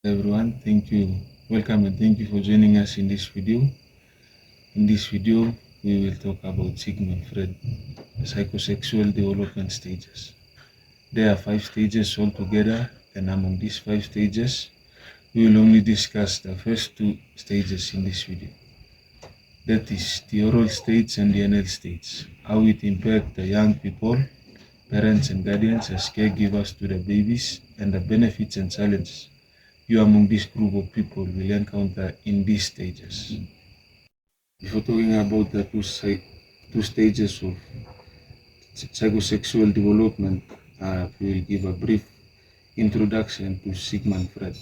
Everyone, thank you. Welcome and thank you for joining us in this video. In this video, we will talk about Sigmund Freud, the psychosexual development stages. There are 5 stages altogether, and among these 5 stages, we will only discuss the first 2 stages in this video. That is the oral stage and the anal stage, how it impacts the young people, parents and guardians as caregivers to the babies, and the benefits and challenges you among this group of people will encounter in these stages. Before talking about the two stages of psychosexual development, we will give a brief introduction to Sigmund Freud.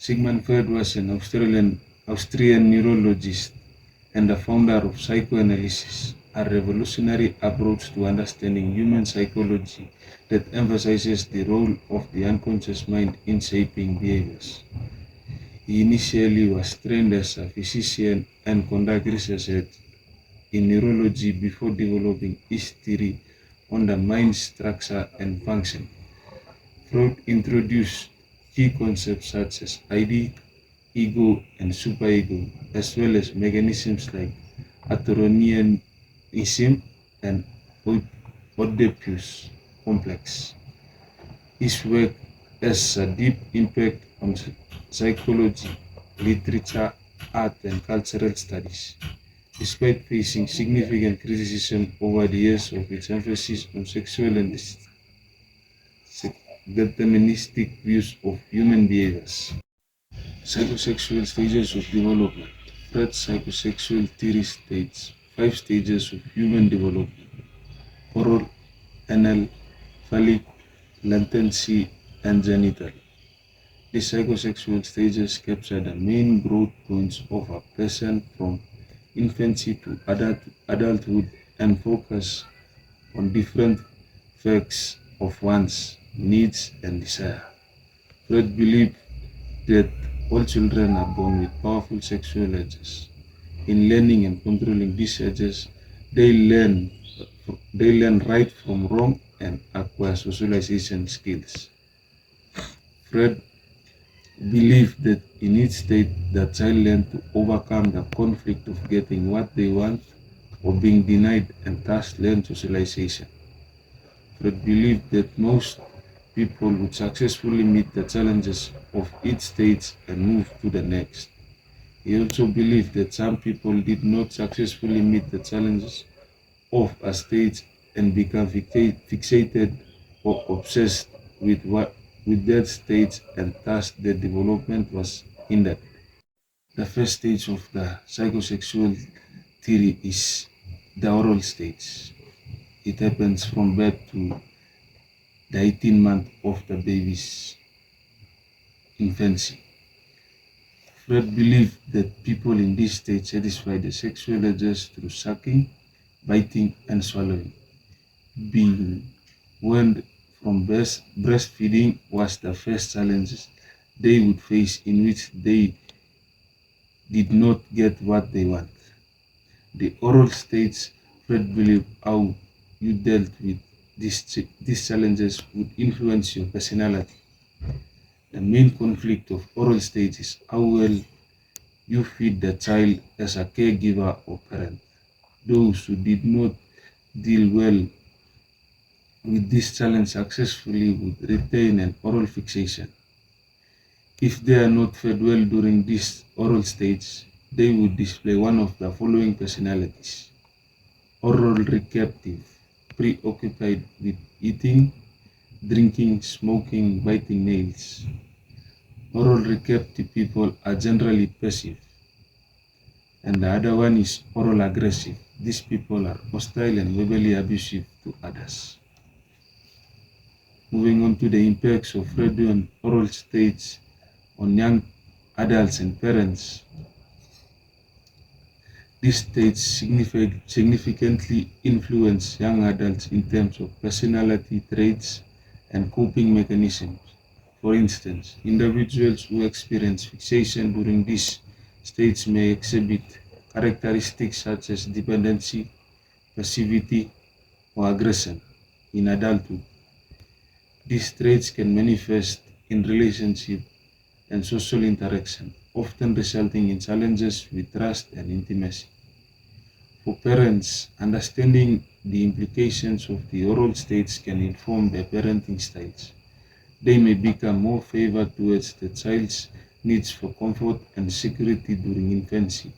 Sigmund Freud was an Austrian neurologist and the founder of psychoanalysis, a revolutionary approach to understanding human psychology that emphasizes the role of the unconscious mind in shaping behaviors. He initially was trained as a physician and conducted research in neurology before developing his theory on the mind's structure and function. Freud introduced key concepts such as ID, ego, and superego, as well as mechanisms like Atheronianism and Oedipus complex. His work has a deep impact on psychology, literature, art, and cultural studies, despite facing significant criticism over the years of its emphasis on sexual and deterministic views of human behaviors. Psychosexual stages of development. Freud's psychosexual theory states 5 stages of human development: oral, anal, phallic, latency, and genital. The psychosexual stages capture the main growth points of a person from infancy to adulthood and focus on different facts of one's needs and desire. Freud believed that all children are born with powerful sexual urges. In learning and controlling these urges, they learn right from wrong and acquire socialization skills. Freud believed that in each state, the child learned to overcome the conflict of getting what they want or being denied and thus learn socialization. Freud believed that most people would successfully meet the challenges of each stage and move to the next. He also believed that some people did not successfully meet the challenges of a stage and become fixated or obsessed with that stage, and thus their development was hindered. The first stage of the psychosexual theory is the oral stage. It happens from birth to the 18th month of the baby's infancy. Freud believed that people in this stage satisfy the sexual urges through sucking, biting, and swallowing. Being warned from breastfeeding was the first challenges they would face in which they did not get what they want. The oral stage, Freud believed how you dealt with these challenges would influence your personality. The main conflict of oral stage is how well you feed the child as a caregiver or parent. Those who did not deal well with this challenge successfully would retain an oral fixation. If they are not fed well during this oral stage, they would display one of the following personalities: oral recaptive, preoccupied with eating, drinking, smoking, biting nails. Oral recaptive people are generally passive. And the other one is oral aggressive. These people are hostile and verbally abusive to others. Moving on to the impacts of Freudian oral states on young adults and parents. These states significantly influence young adults in terms of personality traits and coping mechanisms. For instance, individuals who experience fixation during these states may exhibit characteristics such as dependency, passivity, or aggression in adulthood. These traits can manifest in relationship and social interaction, often resulting in challenges with trust and intimacy. For parents, understanding the implications of the oral states can inform their parenting styles. They may become more favored towards the child's needs for comfort and security during infancy.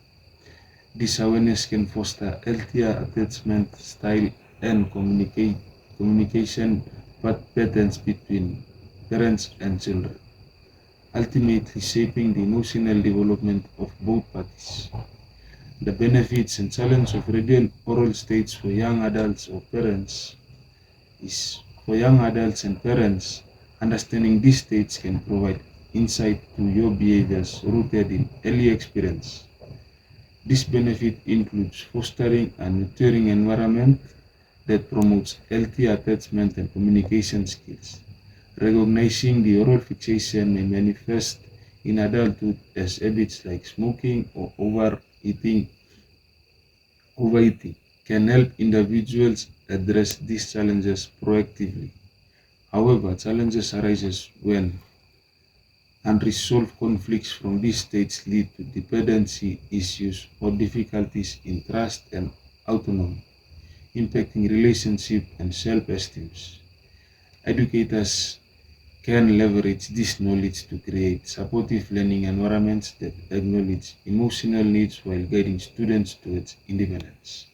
This awareness can foster healthier attachment style and communication patterns between parents and children, ultimately shaping the emotional development of both parties. The benefits and challenge of reading oral states for young adults or parents is for young adults and parents, understanding these states can provide insight to your behaviors rooted in early experience. This benefit includes fostering a nurturing environment that promotes healthy attachment and communication skills. Recognizing the oral fixation may manifest in adulthood as habits like smoking or overeating can help individuals address these challenges proactively. However, challenges arise when unresolved conflicts from these states lead to dependency issues or difficulties in trust and autonomy, impacting relationship and self-esteem. Educators can leverage this knowledge to create supportive learning environments that acknowledge emotional needs while guiding students towards independence.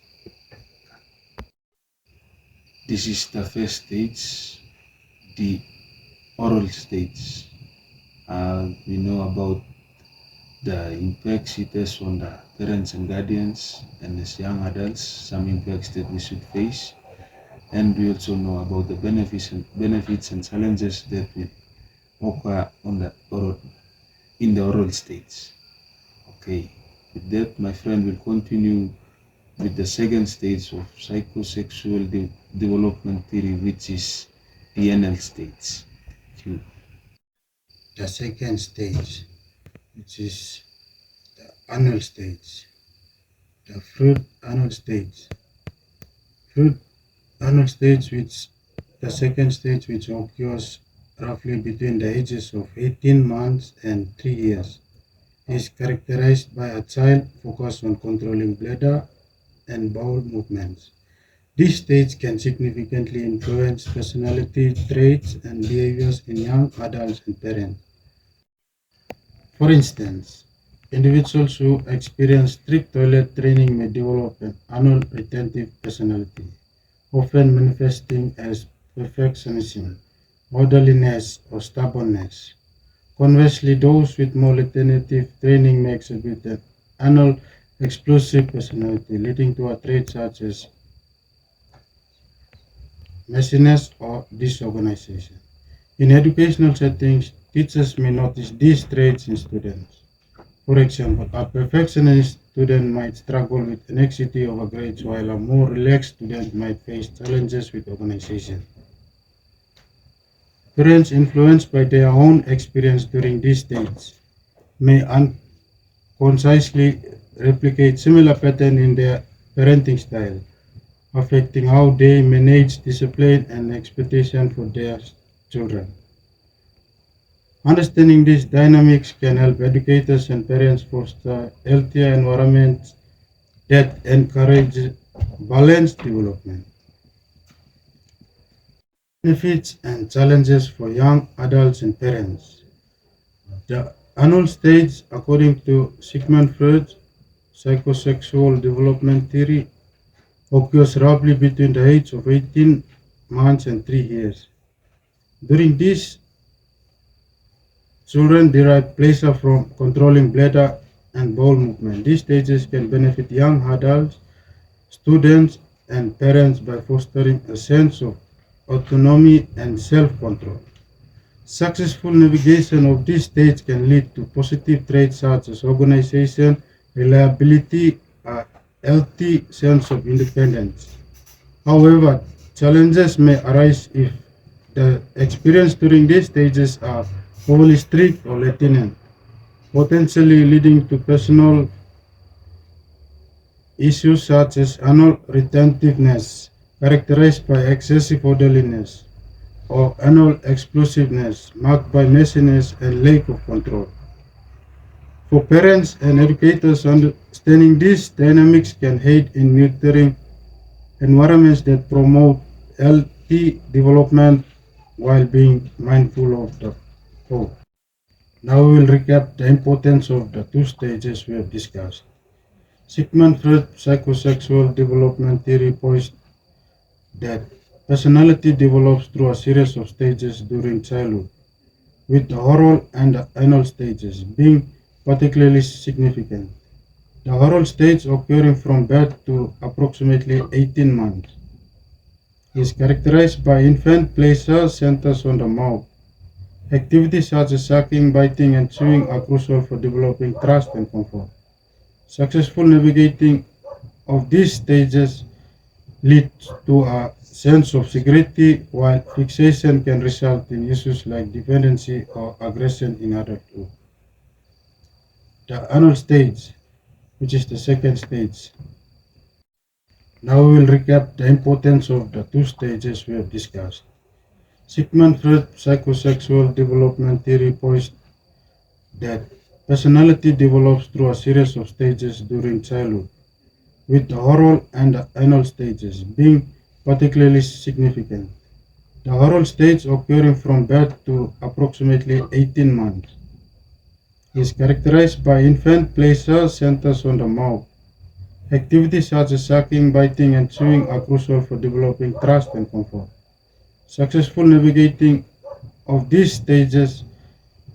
This is the first stage, the oral stage. We know about the impacts it has on the parents and guardians, and as young adults, some impacts that we should face. And we also know about the benefits and challenges that will occur on the oral, in the oral stage. Okay, with that, my friend will continue with the second stage of psychosexual development theory, which is the anal stage. The second stage, which is the anal stage, the fruit anal stage. Fruit anal stage, which the second stage, which occurs roughly between the ages of 18 months and 3 years, is characterized by a child focus on controlling bladder and bowel movements. This stage can significantly influence personality traits and behaviors in young adults and parents. For instance, individuals who experience strict toilet training may develop an anal retentive personality, often manifesting as perfectionism, orderliness, or stubbornness. Conversely, those with more retentive training may exhibit an anal explosive personality, leading to a trait such as messiness or disorganization. In educational settings, teachers may notice these traits in students. For example, a perfectionist student might struggle with anxiety over grades, while a more relaxed student might face challenges with organization. Parents influenced by their own experience during these stages may unconsciously replicate similar patterns in their parenting style, affecting how they manage discipline and expectation for their children. Understanding these dynamics can help educators and parents foster healthier environments that encourage balanced development. Benefits and challenges for young adults and parents. The annual stage, according to Sigmund Freud's psychosexual development theory, occurs roughly between the age of 18 months and 3 years. During this, children derive pleasure from controlling bladder and bowel movement. These stages can benefit young adults, students, and parents by fostering a sense of autonomy and self-control. Successful navigation of this stage can lead to positive traits such as organization, reliability, a healthy sense of independence. However, challenges may arise if the experience during these stages are overly strict or latent, potentially leading to personal issues such as anal retentiveness, characterized by excessive orderliness, or anal explosiveness marked by messiness and lack of control. For parents and educators, understanding these dynamics can aid in nurturing environments that promote healthy development while being mindful of the whole. Now we will recap the importance of the two stages we have discussed. Sigmund Freud's psychosexual development theory posits that personality develops through a series of stages during childhood, with the oral and the anal stages being particularly significant. The oral stage occurring from birth to approximately 18 months is characterized by infant pleasure centers on the mouth. Activities such as sucking, biting, and chewing are crucial for developing trust and comfort. Successful navigating of these stages leads to a sense of security, while fixation can result in issues like dependency or aggression in adulthood. The anal stage, which is the second stage. Now we will recap the importance of the two stages we have discussed. Sigmund Freud's psychosexual development theory posits that personality develops through a series of stages during childhood, with the oral and the anal stages being particularly significant. The oral stage occurring from birth to approximately 18 months is characterized by infant pleasure centers on the mouth. Activities such as sucking, biting, and chewing are crucial for developing trust and comfort. Successful navigating of these stages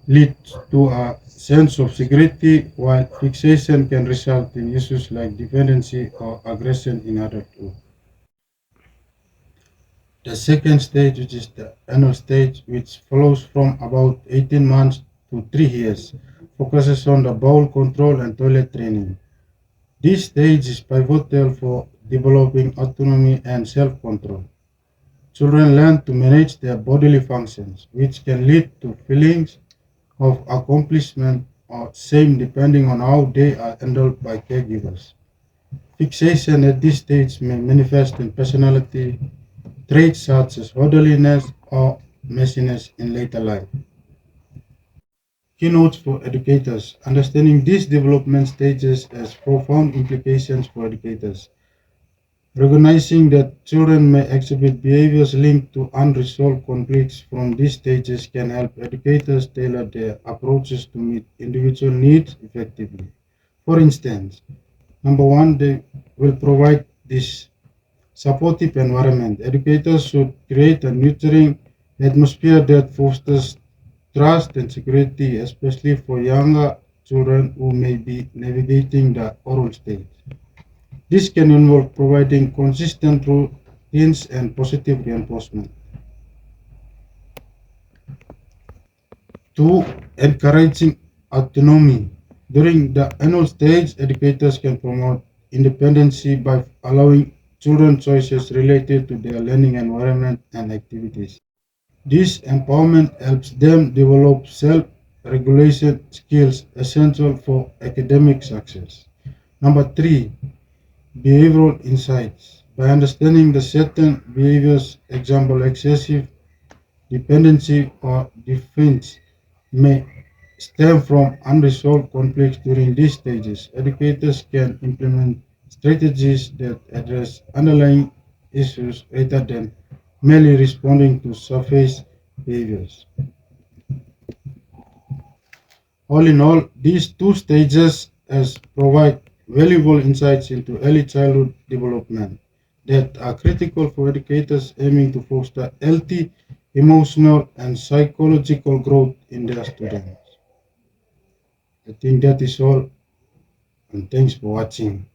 leads to a sense of security, while fixation can result in issues like dependency or aggression in adulthood. The second stage, which is the anal stage, which follows from about 18 months to 3 years, focuses on the bowel control and toilet training. This stage is pivotal for developing autonomy and self-control. Children learn to manage their bodily functions, which can lead to feelings of accomplishment or shame depending on how they are handled by caregivers. Fixation at this stage may manifest in personality traits such as orderliness or messiness in later life. Keynotes for educators. Understanding these development stages has profound implications for educators. Recognizing that children may exhibit behaviors linked to unresolved conflicts from these stages can help educators tailor their approaches to meet individual needs effectively. For instance, number one, they will provide this supportive environment. Educators should create a nurturing atmosphere that fosters trust and security, especially for younger children who may be navigating the oral stage. This can involve providing consistent routines and positive reinforcement. Two, encouraging autonomy. During the annual stage, educators can promote independency by allowing children choices related to their learning environment and activities. This empowerment helps them develop self-regulation skills essential for academic success. Number three, behavioral insights. By understanding the certain behaviors, example excessive dependency or defense, may stem from unresolved conflicts during these stages. Educators can implement strategies that address underlying issues rather than merely responding to surface behaviors. All in all, these two stages as provide valuable insights into early childhood development that are critical for educators aiming to foster healthy emotional and psychological growth in their students. I think that is all, and thanks for watching.